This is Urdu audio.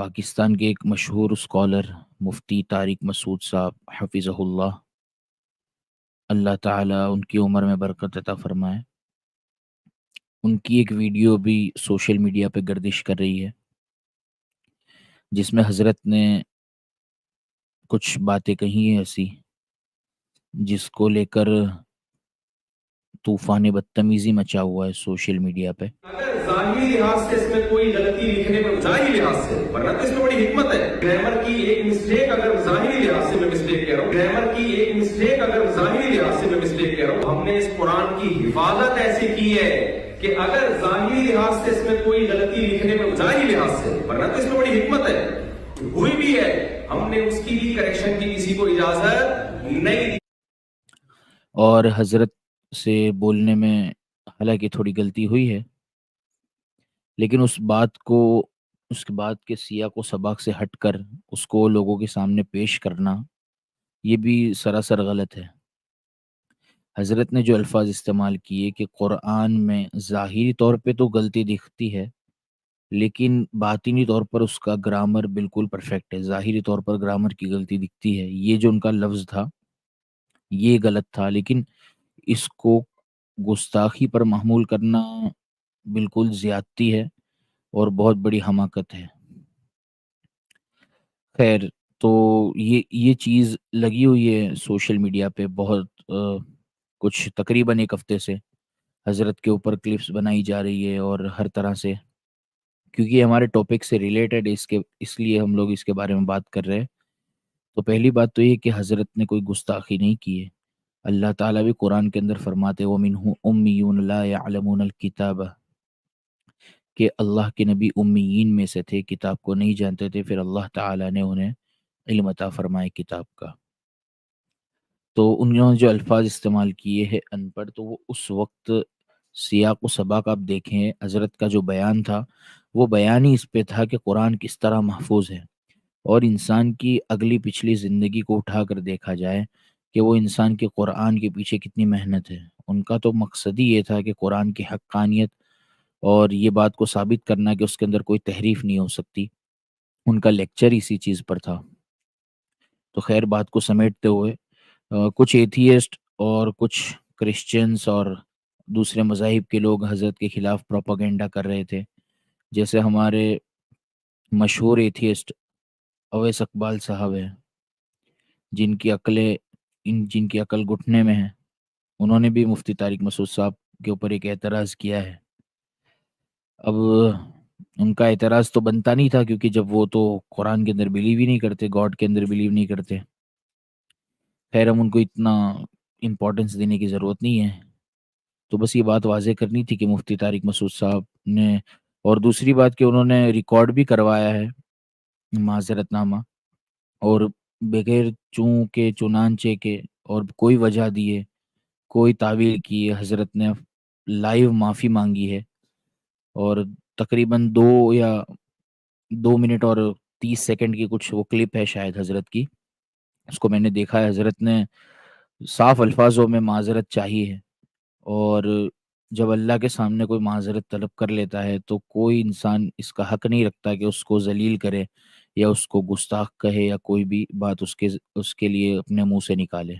پاکستان کے ایک مشہور اسکالر مفتی طارق مسعود صاحب حفظہ اللہ، اللہ تعالیٰ ان کی عمر میں برکت عطا فرمائے، ان کی ایک ویڈیو بھی سوشل میڈیا پہ گردش کر رہی ہے، جس میں حضرت نے کچھ باتیں کہی ہیں ایسی جس کو لے کر طوفان بدتمیزی مچا ہوا ہے سوشل میڈیا پہ۔ اگر ظاہری لحاظ سے اس میں کوئی غلطی لکھنے میں ظاہری لحاظ سے، ورنہ تو اس میں بڑی حکمت ہے۔ گرامر کی ایک مسٹیک اگر ظاہری لحاظ سے میں مسٹیک کہہ رہا ہوں، گرامر کی ایک مسٹیک اگر ظاہری لحاظ سے میں مسٹیک کہہ رہا ہوں، ہم نے اس قرآن کی حفاظت ایسی کی ہے کہ اگر ظاہری لحاظ سے اس میں کوئی غلطی لکھنے میں ظاہری لحاظ سے، ورنہ تو اس میں بڑی حکمت ہے، ہوئی بھی ہے، ہم نے اس کی بھی کریکشن کی کسی کو اجازت نہیں دی۔ اور حضرت سے بولنے میں حالانکہ تھوڑی غلطی ہوئی ہے، لیکن اس کے بعد کے سیاق و سباق سے ہٹ کر اس کو لوگوں کے سامنے پیش کرنا، یہ بھی سراسر غلط ہے۔ حضرت نے جو الفاظ استعمال کیے کہ قرآن میں ظاہری طور پہ تو غلطی دکھتی ہے، لیکن باطنی طور پر اس کا گرامر بالکل پرفیکٹ ہے، ظاہری طور پر گرامر کی غلطی دکھتی ہے، یہ جو ان کا لفظ تھا یہ غلط تھا، لیکن اس کو گستاخی پر محمول کرنا بالکل زیادتی ہے اور بہت بڑی حماقت ہے۔ خیر، تو یہ چیز لگی ہوئی ہے سوشل میڈیا پہ بہت کچھ تقریباً ایک ہفتے سے حضرت کے اوپر کلپس بنائی جا رہی ہے، اور ہر طرح سے، کیونکہ یہ ہمارے ٹاپک سے ریلیٹڈ ہے، اس لیے ہم لوگ اس کے بارے میں بات کر رہے ہیں۔ تو پہلی بات تو یہ کہ حضرت نے کوئی گستاخی نہیں کی ہے۔ اللہ تعالیٰ بھی قرآن کے اندر فرماتے وَمِنْهُ أُمِّيُّونَ لَا يَعْلَمُونَ الْكِتَابَ، کہ اللہ کے نبی امیین میں سے تھے، کتاب کو نہیں جانتے تھے، پھر اللہ تعالیٰ نے انہیں علم عطا فرمائے کتاب کا۔ تو انہوں نے جو الفاظ استعمال کیے ہیں ان پڑھ، تو وہ اس وقت سیاق و سباق آپ دیکھیں، حضرت کا جو بیان تھا وہ بیان ہی اس پہ تھا کہ قرآن کس طرح محفوظ ہے، اور انسان کی اگلی پچھلی زندگی کو اٹھا کر دیکھا جائے کہ وہ انسان کے قرآن کے پیچھے کتنی محنت ہے۔ ان کا تو مقصد ہی یہ تھا کہ قرآن کی حقانیت اور یہ بات کو ثابت کرنا کہ اس کے اندر کوئی تحریف نہیں ہو سکتی، ان کا لیکچر اسی چیز پر تھا۔ تو خیر، بات کو سمیٹتے ہوئے کچھ ایتھیسٹ اور کچھ کرسچنز اور دوسرے مذاہب کے لوگ حضرت کے خلاف پروپیگنڈا کر رہے تھے، جیسے ہمارے مشہور ایتھیسٹ اویس اقبال صاحب ہیں، جن کی عقل گھٹنے میں ہے، انہوں نے بھی مفتی طارق مسعود صاحب کے اوپر ایک اعتراض کیا ہے۔ اب ان کا اعتراض تو بنتا نہیں تھا، کیونکہ جب وہ تو قرآن کے اندر بلیو ہی نہیں کرتے، گاڈ کے اندر بلیو نہیں کرتے۔ خیر، ہم ان کو اتنا امپورٹنس دینے کی ضرورت نہیں ہے، تو بس یہ بات واضح کرنی تھی کہ مفتی طارق مسعود صاحب نے، اور دوسری بات کہ انہوں نے ریکارڈ بھی کروایا ہے معذرت نامہ، اور بغیر چونکہ چنانچہ کے اور کوئی وجہ دیے، کوئی تعویل کیے، حضرت نے لائیو معافی مانگی ہے، اور تقریباً 2 منٹ اور 30 سیکنڈ کی کچھ وہ کلپ ہے شاید حضرت کی، اس کو میں نے دیکھا ہے۔ حضرت نے صاف الفاظوں میں معذرت چاہی ہے، اور جب اللہ کے سامنے کوئی معذرت طلب کر لیتا ہے تو کوئی انسان اس کا حق نہیں رکھتا کہ اس کو ذلیل کرے یا اس کو گستاخ کہے یا کوئی بھی بات اس کے لیے اپنے منہ سے نکالے۔